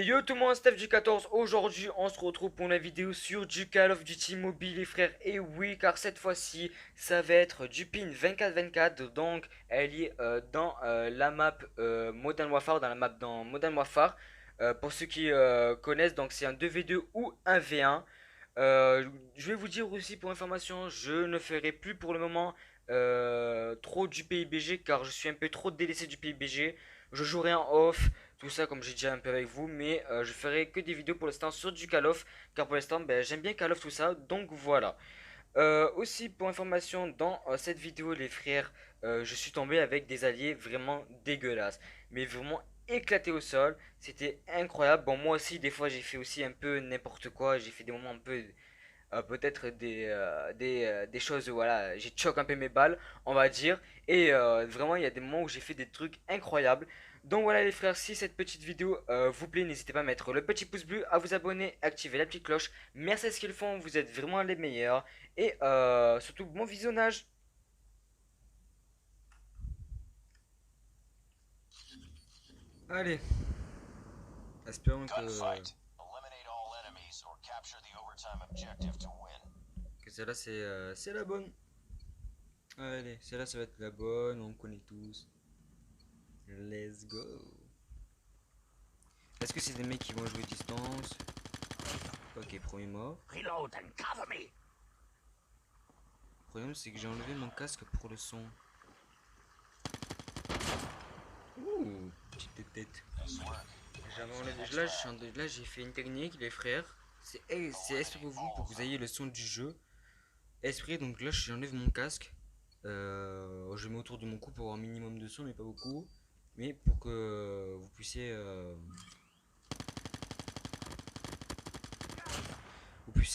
Et yo tout le monde, Steph du 14. Aujourd'hui, on se retrouve pour une vidéo sur du Call of Duty Mobile, les frères. Et oui, car cette fois-ci, ça va être du PIN 24-24. Donc, elle est dans la map Modern Warfare, dans la map dans Modern Warfare. Pour ceux qui connaissent, donc c'est un 2v2 ou un v1. Je vais vous dire aussi pour information, je ne ferai plus pour le moment trop du PUBG car je suis un peu trop délaissé du PUBG. Je jouerai en off, tout ça comme j'ai dit un peu avec vous, mais je ferai que des vidéos pour l'instant sur du Call of car pour l'instant ben, j'aime bien Call of tout ça, donc voilà. Aussi pour information, dans cette vidéo les frères, je suis tombé avec des alliés vraiment dégueulasses, mais vraiment éclatés au sol, c'était incroyable. Bon moi aussi des fois j'ai fait aussi un peu n'importe quoi, j'ai fait des moments un peu peut-être des choses, voilà, j'ai choqué un peu mes balles, on va dire. Et vraiment, il y a des moments où j'ai fait des trucs incroyables. Donc voilà les frères, si cette petite vidéo vous plaît, n'hésitez pas à mettre le petit pouce bleu, à vous abonner, activer la petite cloche. Merci à ce qu'ils font, vous êtes vraiment les meilleurs. Et surtout, bon visionnage. Allez, espérons que celle-là c'est la bonne. Allez, celle-là ça va être la bonne, on connaît tous. Let's go. Est-ce que c'est des mecs qui vont jouer distance? Ok, premier mort. Reload and cover me. Le problème c'est que j'ai enlevé mon casque pour le son. Ouh, petite tête. J'avais enlevé. Là j'ai fait une technique, les frères. C'est exprès pour que vous ayez le son du jeu. Esprit, donc là j'enlève mon casque. Je mets autour de mon cou pour avoir un minimum de son, mais pas beaucoup. Mais pour que vous puissiez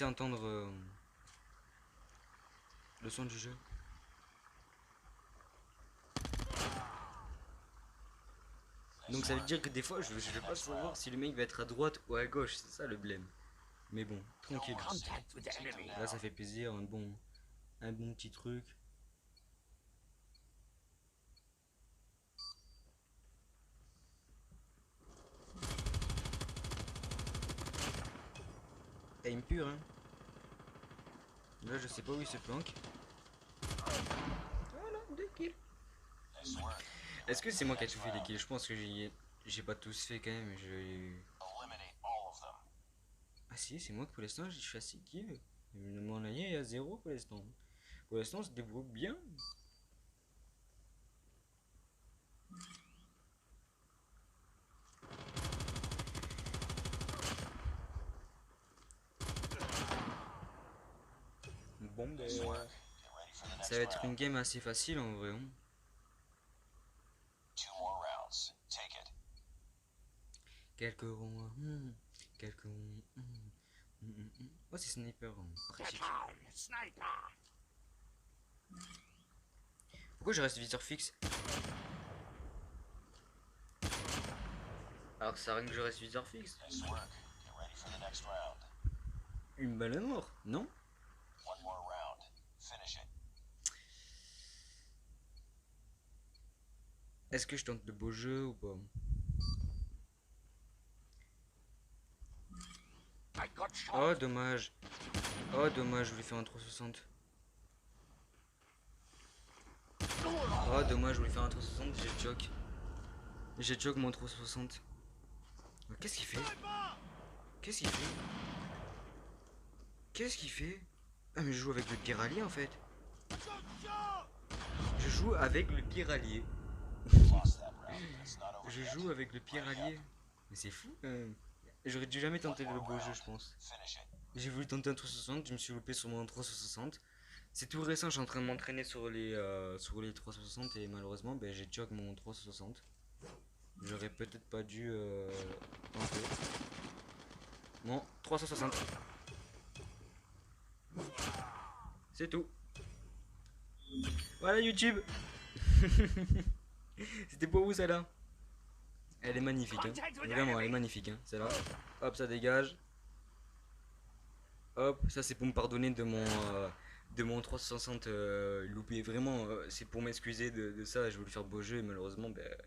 entendre le son du jeu. Donc ça veut dire que des fois je vais pas savoir si le mec va être à droite ou à gauche, c'est ça le blême. Mais bon, tranquille. Contact with the enemy. Là ça fait plaisir, un bon petit truc. Aim pur hein. Là je sais pas où il se planque. Voilà, 2 kills. Est-ce que c'est moi qui ai tout fait les kills? Je pense que j'ai pas tous fait quand même. Ah si, c'est moi que pour l'instant j'ai fait 6 kills. Mon allié est à 0 pour l'instant. Pour l'instant on se débrouille bien. Bon ben, ça va être une game assez facile en vrai. Hein. Quelques ronds, quelques ronds. Oh c'est sniper. Get down, sniper. Pourquoi je reste viseur fixe? Alors que ça rien que je reste viseur fixe. Une balle noire, non? Est-ce que je tente de beaux jeux ou pas? I got shot. Oh dommage. Oh dommage, je voulais faire un 360. Oh dommage, je voulais faire un 360, j'ai choc. J'ai choc mon 360. Qu'est-ce qu'il fait? Qu'est-ce qu'il fait? Qu'est-ce qu'il fait? Ah mais je joue avec le pire allié en fait. Je joue avec le pire allié. Je joue avec le pire allié. Mais c'est fou quand même. J'aurais dû jamais tenter le beau jeu je pense. J'ai voulu tenter un 360, je me suis loupé sur mon 360. C'est tout récent, je suis en train de m'entraîner sur les 360 et malheureusement ben, j'ai choc mon 360. J'aurais peut-être pas dû tenter. Bon, 360. C'est tout. Voilà YouTube. C'était pour vous celle-là. Elle est magnifique. Hein. Vraiment, elle est magnifique. Hein, celle-là. Hop, ça dégage. Hop, ça c'est pour me pardonner de mon 360 loupé. Vraiment, c'est pour m'excuser de ça. Je voulais faire beau jeu et malheureusement, ben,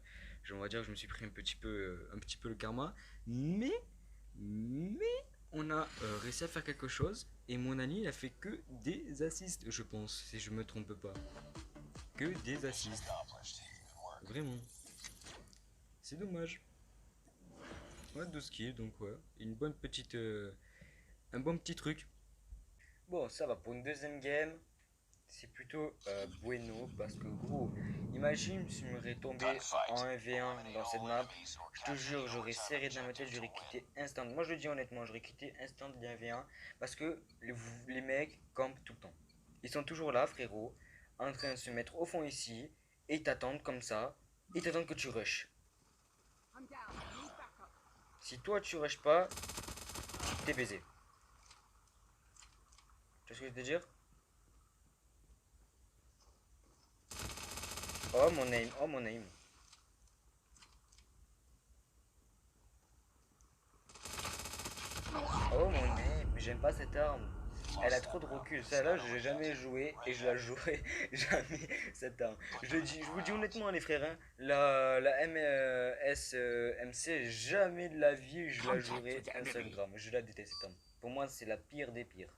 J'aimerais dire que je me suis pris un petit peu le karma. Mais, mais, on a réussi à faire quelque chose. Et mon Ali, il a fait que des assists, je pense, si je me trompe pas. Que des assists. Vraiment. C'est dommage. Ouais, 12 kills, donc ouais. Une bonne petite. Un bon petit truc. Bon, ça va pour une deuxième game. C'est plutôt bueno parce que gros, imagine si je m'aurais tombé en 1v1 dans cette map, je te jure, j'aurais serré dans ma tête, j'aurais quitté instant. Moi je le dis honnêtement, j'aurais quitté instant de 1v1 parce que les mecs campent tout le temps. Ils sont toujours là, frérot, en train de se mettre au fond ici et ils t'attendent comme ça, ils t'attendent que tu rushes. Si toi tu rushes pas, t'es baisé. Tu vois ce que je veux te dire? Oh mon aim, oh mon aim. Oh mon aim, j'aime pas cette arme. Elle a trop de recul. Celle-là, je l'ai jamais joué et je la jouerai jamais cette arme. Je vous dis honnêtement, les frères, hein, la MC, jamais de la vie je la jouerai un seul gramme. Je la déteste cette arme. Pour moi, c'est la pire des pires.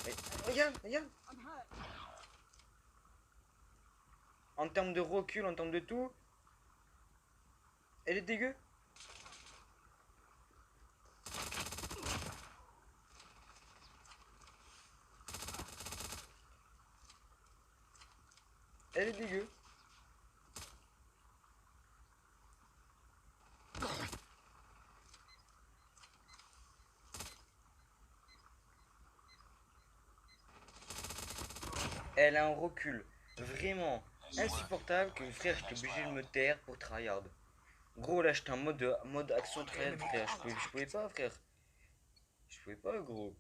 Mais, regarde, regarde. En termes de recul, en termes de tout, elle est dégueu. Elle est dégueu. Elle a un recul vraiment insupportable que frère, j'étais obligé de me taire pour tryhard. Gros, là, j'étais en mode action tryhard, frère. Je pouvais pas, frère. Je pouvais pas, gros.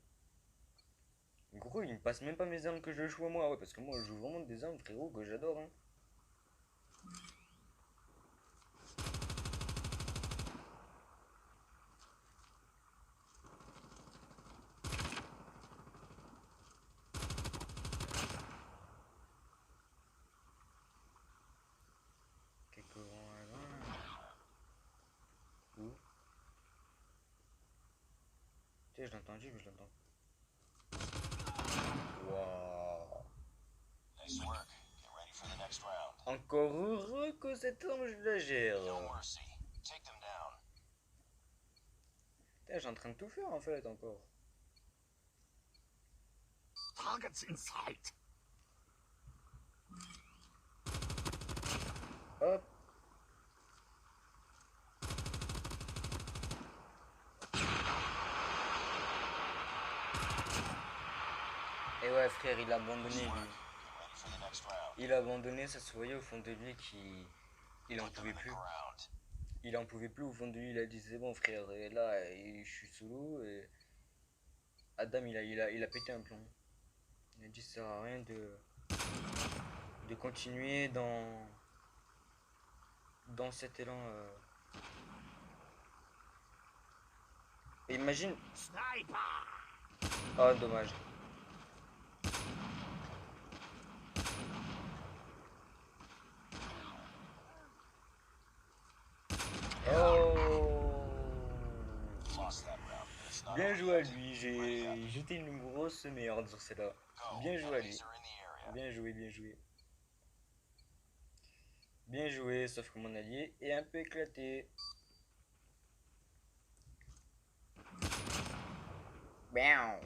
Gros, il me passe même pas mes armes que je joue à moi. Ouais, parce que moi, je joue vraiment des armes, frérot, que j'adore. Hein. Quelques rangs à loin. Où? Tu sais, je l'ai entendu, mais je l'entends. Waouh. Encore heureux que cette arme, je la gère. Putain, j'ai en train de tout faire, en fait, encore. Targets in sight. Hop. Et ouais, frère, il a abandonné, lui. Il a abandonné, ça se voyait au fond de lui qu'il en pouvait plus. Il en pouvait plus au fond de lui, il a dit c'est bon frère, et là je suis solo et Adam il a pété un plomb. Il a dit ça sert à rien de continuer dans cet élan. Et imagine. Sniper! Oh dommage. Oh. Bien joué à lui, j'ai jeté une grosse merde sur celle-là. Bien joué à lui. Bien joué, bien joué. Bien joué, sauf que mon allié est un peu éclaté. Miaou.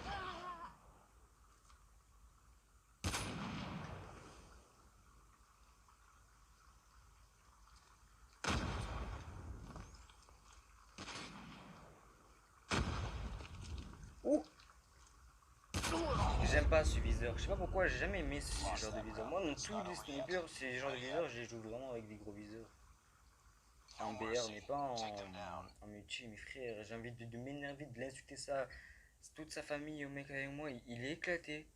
Ouh. J'aime pas ce viseur. Je sais pas pourquoi, j'ai jamais aimé ce genre de viseur. Moi, dans tous les snipers, ces genres de viseurs, je les joue vraiment avec des gros viseurs. En BR, mais pas en multi, mes frères. J'ai envie de m'énerver, de l'insulter ça. Toute sa famille, au mec avec moi, il est éclaté.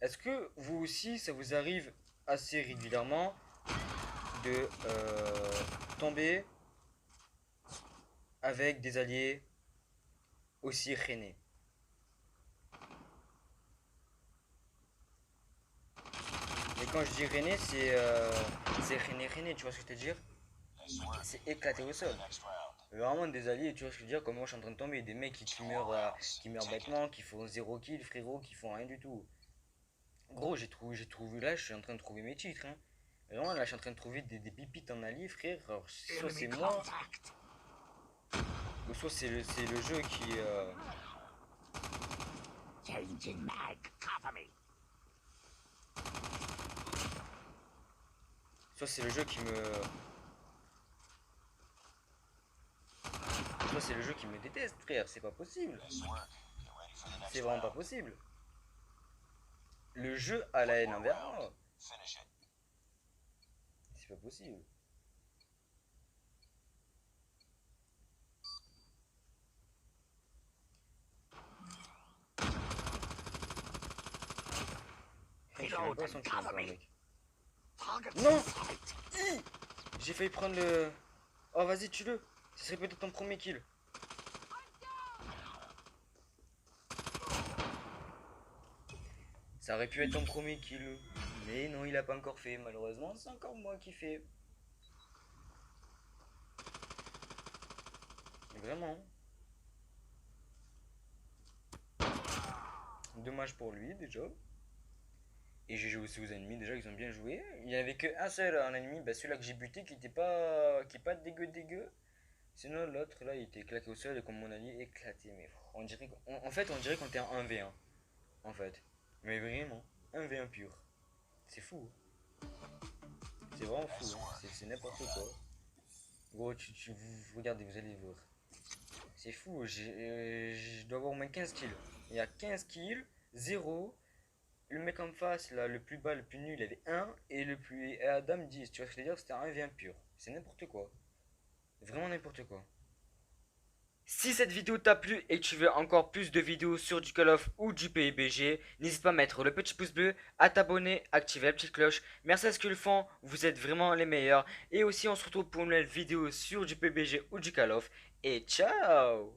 Est-ce que vous aussi, ça vous arrive assez régulièrement de tomber avec des alliés aussi rennais? Les quand je dis René, c'est René, tu vois ce que je veux dire? C'est éclaté au sol. Vraiment des alliés, tu vois ce que je veux dire? Comme moi je suis en train de tomber, des mecs qui meurent bêtement, qui font 0 kill, frérot, qui font rien du tout. Gros, j'ai trouvé là, je suis en train de trouver mes titres, hein. Vraiment, là, je suis en train de trouver des pépites en alliés, frère. Alors, soit c'est Enemy moi, contact. ou soit c'est le jeu qui. Changing mag. Cover me. Soit c'est le jeu qui me. Soit c'est le jeu qui me déteste, frère. C'est pas possible. C'est vraiment pas possible. Le jeu a la haine envers moi. C'est pas possible. Je sais même pas son kill encore, mec. Targets Non! in sight. J'ai failli prendre le. Oh, vas-y, tue-le. Ce serait peut-être ton premier kill. Ça aurait pu être ton premier kill. Mais non, il a pas encore fait. Malheureusement, c'est encore moi qui fais. Vraiment. Dommage pour lui, déjà. Et j'ai joué aussi aux ennemis, déjà, ils ont bien joué. Il n'y avait qu'un seul en ennemi, bah, celui-là que j'ai buté, qui est pas dégueu. Sinon, l'autre, là, il était claqué au sol et comme mon allié éclaté. Mais on dirait en fait, on dirait qu'on était en 1v1. En fait. Mais vraiment, 1v1 pur. C'est fou. C'est vraiment fou. Hein. C'est n'importe quoi. Gros, regardez, vous allez voir. C'est fou, je dois avoir au moins 15 kills. Il y a 15 kills, 0. Le mec en face, là, le plus bas, le plus nul, il avait 1. Et Adam 10. Tu vois ce que je veux dire? C'était un 1v1 pur. C'est n'importe quoi. Vraiment n'importe quoi. Si cette vidéo t'a plu et que tu veux encore plus de vidéos sur du Call of ou du PUBG, n'hésite pas à mettre le petit pouce bleu, à t'abonner, activer la petite cloche. Merci à ceux qui le font, vous êtes vraiment les meilleurs. Et aussi on se retrouve pour une nouvelle vidéo sur du PUBG ou du Call of. Et ciao!